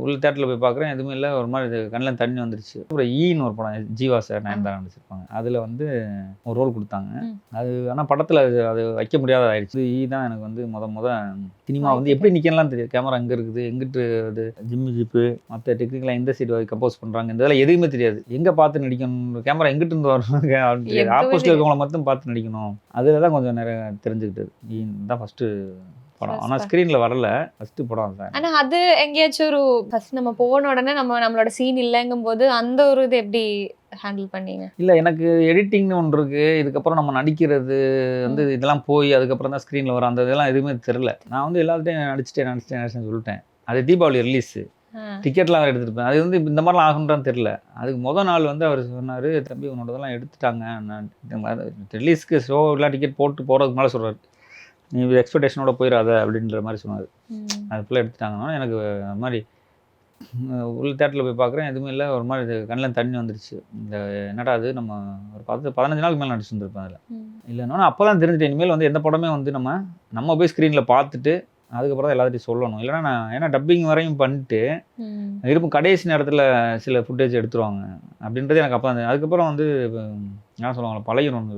உள்ள தேட்டரில் போய் பார்க்குறேன், எதுவுமே இல்லை. ஒரு மாதிரி இது கண்ணில் தண்ணி வந்துருச்சு. அப்புறம் ஈன்னு ஒரு படம் ஜீவா சார் நயன்தாரா நடிச்சிருப்பாங்க. அதில் வந்து ஒரு ரோல் கொடுத்தாங்க. அது ஆனால் படத்தில் அது வைக்க முடியாத ஆயிடுச்சு. ஈ தான் எனக்கு வந்து முத சினிமா வந்து எப்படி நிற்கலாம் தெரியாது. கேமரா எங்கே இருக்குது, எங்கிட்டு அது ஜிம்மி ஜிப்பு மற்ற டெக்னிக்கலாக எந்த சைடு கம்போஸ் பண்ணுறாங்க, இந்த இதெல்லாம் எதுவுமே தெரியாது. எங்கே பார்த்து நடிக்கணும், கேமரா எங்கிட்டு இருந்து வரணும் அப்படின்னு தெரியாது. ஆப்போசிட்டில் இருக்கவங்கள மட்டும் பார்த்து நடிக்கணும். அதில் தான் கொஞ்சம் நிறைய தெரிஞ்சுக்கிட்டது. ஈ தான் ஃபஸ்ட்டு படம். ஆனால் ஸ்க்ரீனில் வரல, ஃபஸ்ட்டு படம் சார். ஆனால் அது எங்கேயாச்சும் ஒரு ஃபஸ்ட் நம்ம போன உடனே நம்மளோட சீன் இல்லைங்கும் போது அந்த ஒரு இது எப்படி ஹேண்டில் பண்ணீங்க? இல்லை, எனக்கு எடிட்டிங்னு ஒன்று இருக்குது. இதுக்கப்புறம் நம்ம நடிக்கிறது வந்து இதெல்லாம் போய் அதுக்கப்புறம் தான் ஸ்க்ரீனில் வரும். அந்த இதெல்லாம் எதுவுமே தெரில. நான் வந்து எல்லாத்தையும் நடிச்சிட்டேன்னு சொல்லிட்டேன். அது தீபாவளி ரிலீஸு, டிக்கெட்லாம் வேறு எடுத்துருப்பேன். அது வந்து இந்த மாதிரிலாம் ஆகுன்றான்னு தெரில. அதுக்கு மொதல் நாள் வந்து அவர் சொன்னார், தம்பி உன்னோடதெல்லாம் எடுத்துட்டாங்க. நான் ரிலீஸ்க்கு ஷோவெலாம் டிக்கெட் போட்டு போகிறதுக்கு மேலே சொல்கிறார், நீ எக்ஸ்பெக்டேஷனோட போயிடாத அப்படின்ற மாதிரி சொன்னார். அது ஃபுல்லாக எடுத்துட்டாங்கன்னா எனக்கு அது மாதிரி உள்ள தேட்டரில் போய் பார்க்குறேன், எதுவுமே இல்லை. ஒரு மாதிரி இது கண்ணில் தண்ணி வந்துருச்சு. இந்த என்னடா அது, நம்ம ஒரு 15 நாளுக்கு மேலே நடிச்சுருந்துருப்பேன் அதில். இல்லைன்னா அப்போ தான் தெரிஞ்சுட்டேன், இனிமேல் வந்து எந்த படமே வந்து நம்ம போய் ஸ்க்ரீனில் பார்த்துட்டு அதுக்கப்புறம் தான் எல்லாத்தையும் சொல்லணும். இல்லைனா நான் ஏன்னா டப்பிங் வரையும் பண்ணிட்டு இருக்கும், கடைசி நேரத்தில் சில ஃபுட்டேஜ் எடுத்துருவாங்க அப்படின்றது எனக்கு அப்போ தான். அதுக்கப்புறம் வந்து என்ன சொல்லுவாங்க, பழையணும்